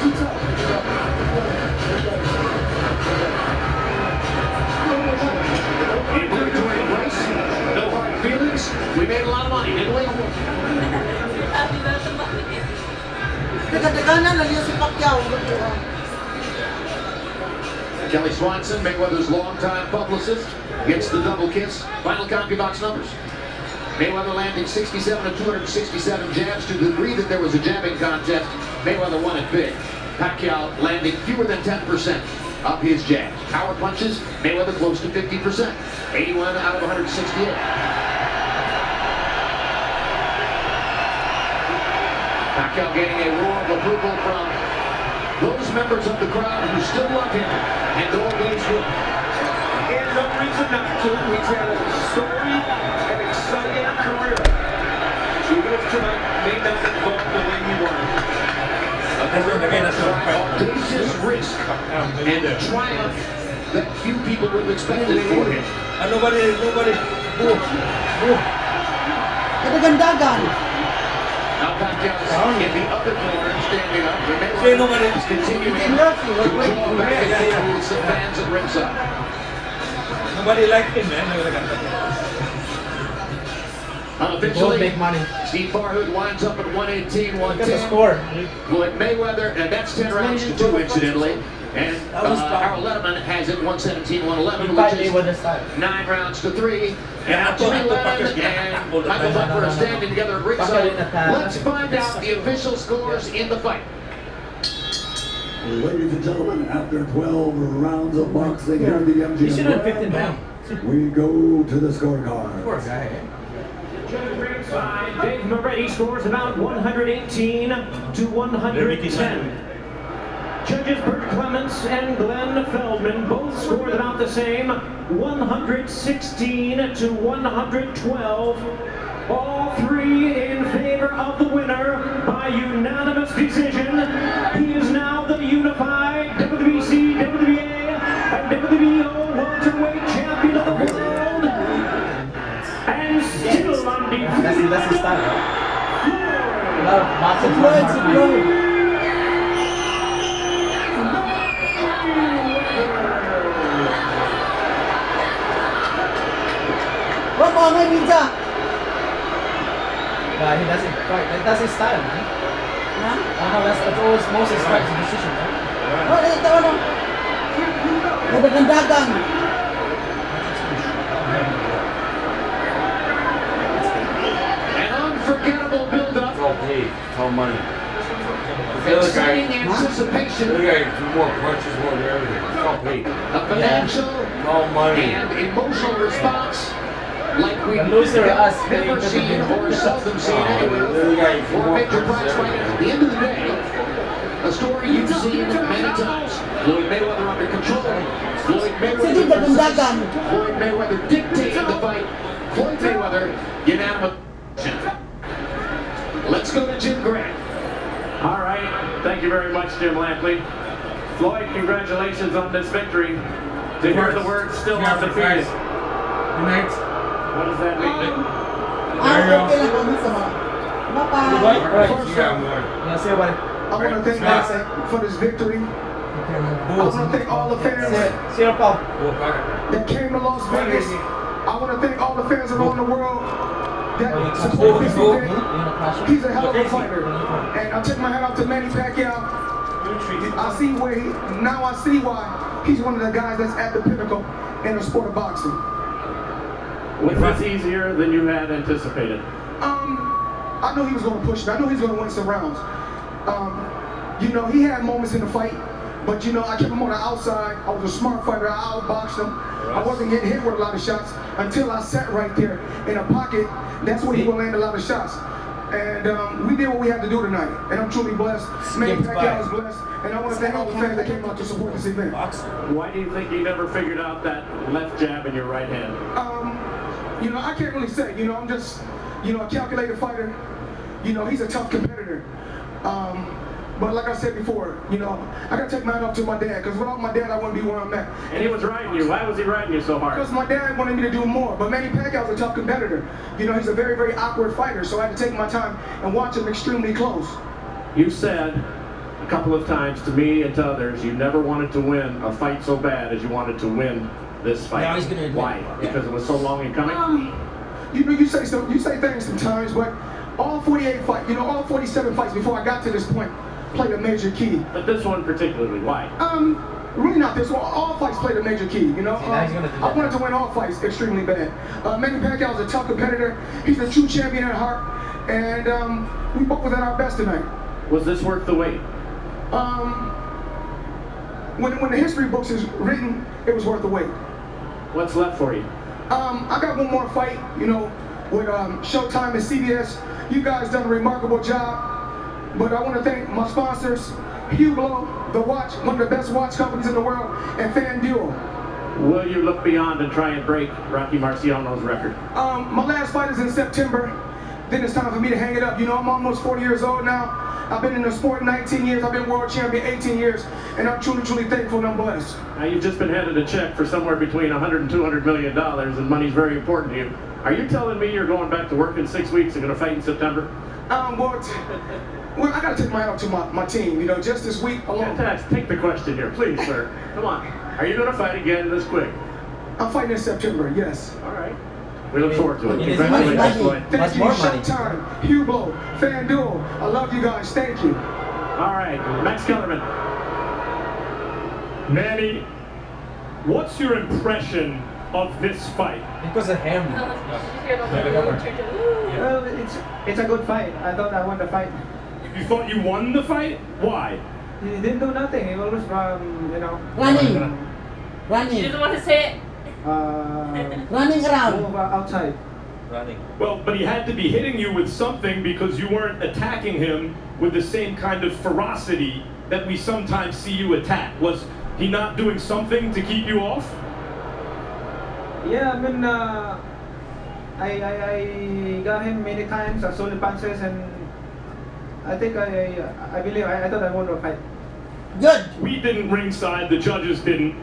No hard feelings. We made a lot of money, didn't we? Kelly Swanson, Mayweather's longtime publicist, gets the double kiss. Final CompuBox numbers. Mayweather landing 67 of 267 jabs. To the degree that there was a jabbing contest, Mayweather won it big. Pacquiao landing fewer than 10% of his jabs. Power punches, Mayweather close to 50%. 81 out of 168. Pacquiao getting a roar of approval from those members of the crowd who still love him and always will. And no reason not to. He's had a storied and exciting career. Even if tonight may not have gone the way he wanted. Audacious risk and a triumph that few people would have expected for him. Nobody. Now Pacquiao in the other corner, standing up. Remember, he's continuing to draw back against the fans at ringside. Nobody liked him, man. Unofficially, make money. Steve Farhood winds up at 118, Look at the 110. score. Floyd Mayweather, and that's 10 rounds to 2, incidentally. And Harold Letterman has it 117, 111, which is 9 rounds to 3. And Jimmy Lennon and Michael Buffer are standing together at ringside. Let's find out the official scores in the fight. Ladies and gentlemen, after 12 rounds of boxing here at the MGM, we go to the scorecard. Poor guy, eh? Judge ringside, Dave Moretti scores about 118 to 110. Judges Bert Clements and Glenn Feldman both scored about the same, 116 to 112. All three in favor of the winner by unanimous decision. He is now the unified WBC, WBA, and WBO welterweight champion of the world. And still undefeated. That's his style, he doesn't fight. That's his style, man. That's always most his fights and decision, man. An unforgettable build-up. It's all paid. It's all money. Exciting anticipation. The other guy, 2 more punches, more than everything. It's all paid. A financial It's all money. and emotional response like we've loser us never seen or seldom seen anywhere for a major prize fight. At the end of the day, a story you've seen many times. Floyd Mayweather under control. Floyd Mayweather dictating the fight. Floyd Mayweather unanimous. Let's go to Jim Grant. All right, thank you very much, Jim Lampley. Floyd, congratulations on this victory. To hear the words still undefeated. Good night. What does that mean? There you go. I want to thank God for this victory. I want to thank all the fans that came to Las Vegas. I want to thank all the fans around the world that support this event. He's a hell of a fighter. And I take my hat off to Manny Pacquiao. I see why he's one of the guys that's at the pinnacle in the sport of boxing. Was this easier than you had anticipated? I knew he was going to push me. I knew he was going to win some rounds. You know, he had moments in the fight, but you know, I kept him on the outside. I was a smart fighter. I outboxed him. I wasn't getting hit with a lot of shots until I sat right there in a pocket. That's where he would land a lot of shots. And we did what we had to do tonight. And I'm truly blessed. Manny Pacquiao is blessed. And I want to thank all the fans that came out to support this event. Why do you think you never figured out that left jab in your right hand? You know, I can't really say. You know, I'm just, you know, a calculated fighter. You know, he's a tough competitor. But like I said before, you know, I got to take my hat off to my dad, because without my dad, I wouldn't be where I'm at. And he was riding you. Why was he riding you so hard? Because my dad wanted me to do more. But Manny Pacquiao's a tough competitor. You know, he's a very, very awkward fighter, so I had to take my time and watch him extremely close. You said a couple of times to me and to others, you never wanted to win a fight so bad as you wanted to win this fight. Now he's gonna admit Why? it. Because it was so long in coming? You know, you say things sometimes, but all 48 fights, all 47 fights before I got to this point played a major key. But this one particularly, why? Really not this one. All fights played a major key, I wanted to win all fights extremely bad. Manny Pacquiao is a tough competitor. He's a true champion at heart, and we both was at our best tonight. Was this worth the wait? When the history books is written, it was worth the wait. What's left for you? I got one more fight, with Showtime and CBS. You guys done a remarkable job. But I want to thank my sponsors, Hublot, the watch, one of the best watch companies in the world, and FanDuel. Will you look beyond and try and break Rocky Marciano's record? My last fight is in September. Then it's time for me to hang it up. I'm almost 40 years old now. I've been in the sport 19 years. I've been world champion 18 years. And I'm truly, truly thankful and I'm blessed. Now, you've just been handed a check for somewhere between $100 and $200 million, and money's very important to you. Are you telling me you're going back to work in 6 weeks and going to fight in September? Well, I got to take my hat off to my team. Just this week alone. Take the question here, please, sir. Come on. Are you going to fight again this quick? I'm fighting in September, yes. All right. We look forward to it. It is Congratulations, money. Floyd. Thank you, More money. Showtime, Hublot, FanDuel. I love you guys. Thank you. All right, Max Kellerman. Manny, what's your impression of this fight? Because of him. Well, it's a good fight. I thought I won the fight. You thought you won the fight? Why? He didn't do nothing. He always, Running. She Running. doesn't want to say it. Running around. move outside. Running. Well, but he had to be hitting you with something because you weren't attacking him with the same kind of ferocity that we sometimes see you attack. Was he not doing something to keep you off? Yeah, I got him many times. I saw the punches, and I think I believe I thought I won the fight. Good. We didn't ringside, the judges didn't.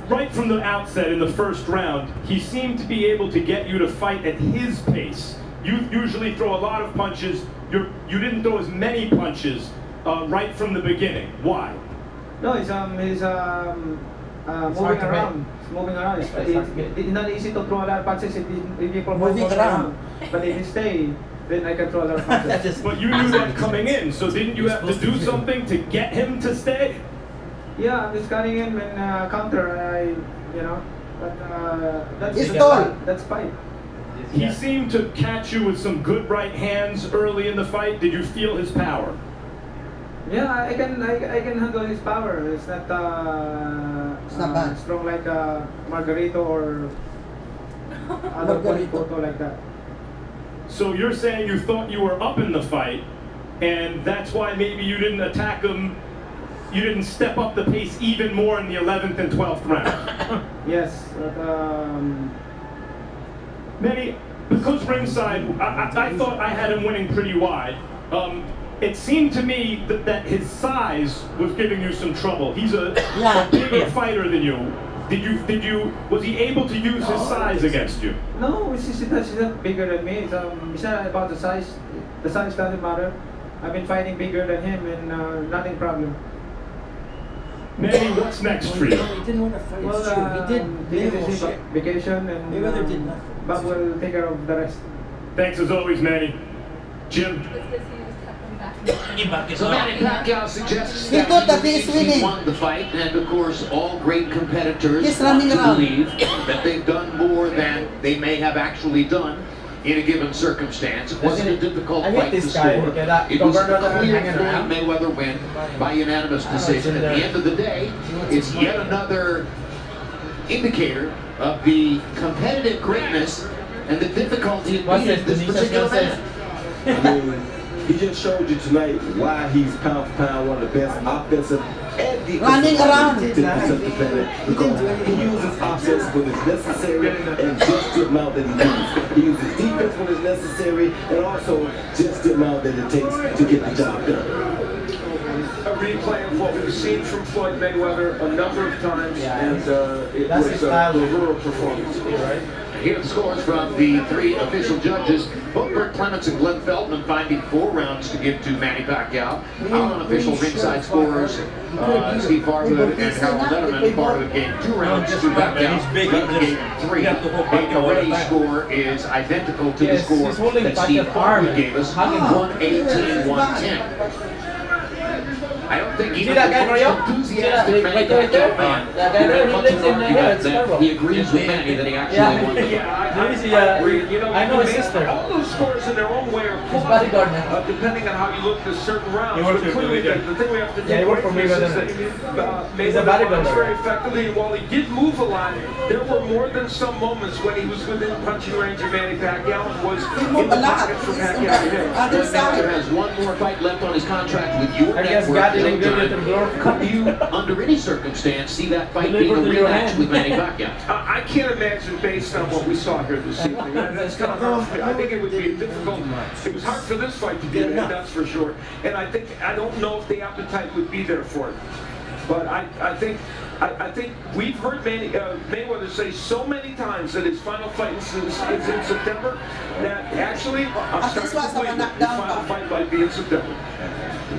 Right from the outset in the first round, he seemed to be able to get you to fight at his pace. You usually throw a lot of punches. You didn't throw as many punches right from the beginning. Why? No, he's moving around. He's moving around. It's not easy to throw a lot of punches if people Moving around. But if he stay, then I can throw a lot of punches. But you knew that coming in, so didn't you have to do something to get him to stay? Yeah, I'm just cutting him and counter. But that's fine. He seemed to catch you with some good right hands early in the fight. Did you feel his power? Yeah, I can handle his power. It's not bad. strong like Margarito or other Photo like that. So you're saying you thought you were up in the fight, and that's why maybe you didn't attack him. You didn't step up the pace even more in the 11th and 12th round. Yes, but Manny, because ringside, I thought I had him winning pretty wide. It seemed to me that his size was giving you some trouble. He's a bigger fighter than you. Was he able to use his size against you? no, he's not bigger than me. It's not about the size. The size doesn't matter. I've been fighting bigger than him, and nothing problem. Manny, what's next for you? He didn't want to fight. Well, It's true. He did. he is vacation, and Mayweather did nothing. but we'll take care of the rest. Thanks as always, Manny. Jim. So Manny Pacquiao suggests He thought that he is he winning. won the fight, and of course all great competitors He's want running to around. believe that they've done more than they may have actually done in a given circumstance. It wasn't a difficult I fight get to this guy, score. okay, that It was a governor clear hanging Floyd around. Mayweather win by unanimous decision. At the end of the day, it's yet another indicator of the competitive greatness and the difficulty of What's beating this? this Denisha particular says. man. He just showed you tonight why he's pound for pound one of the best offensive and Running defensive around. defensive defender, because he uses offense when it's necessary and just the amount that he needs. He uses defense when it's necessary and also just the amount that it takes to get the job done. A replay of what we've seen from Floyd Mayweather a number of times, and it That's was his a style. rural performance, right? Here are the scores from the 3 official judges. Both Bert Clements and Glenn Feldman finding 4 rounds to give to Manny Pacquiao. Our unofficial ringside scorers, Steve Farhood and Harold Letterman. Farhood gave 2 rounds to Pacquiao. Letterman gave 3. The ready score is identical to the score that Steve Farhood gave us, 118-110. I don't think even the most enthusiastic Manny Pacquiao fan would have much of an argument that he agrees with Manny that he actually won the fight. I know his sister. All those scores in their own way are flawed, depending on how you look at certain rounds. But clearly, the thing we have to take away from this is that Mayweather boxed very effectively. And while he did move a lot, there were more than some moments when he was within punching range of Manny Pacquiao and was in the pocket for Pacquiao to hit. Mayweather has 1 more fight left on his contract with your network. Could you, under any circumstance, see that fight being a rematch with Manny Pacquiao? I can't imagine based on what we saw here this evening. That's kind of hard. I think it would be difficult. It was hard for this fight to get in, that's for sure. And I don't know if the appetite would be there for it. But I think we've heard Mayweather say so many times that his final fight is in September that actually I'm starting to believe that his final fight might be in September.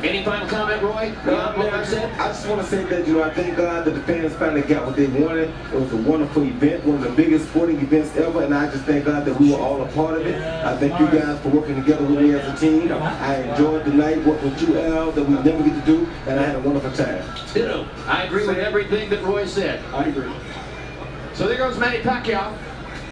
Any final comment, Roy? I just want to say that, I thank God that the fans finally got what they wanted. It was a wonderful event, one of the biggest sporting events ever, and I just thank God that we were all a part of it. I thank you guys for working together with me as a team. I enjoyed the night, working with you, Al, that we never get to do, and I had a wonderful time. Ditto. I agree with everything that Roy said. I agree. So there goes Manny Pacquiao.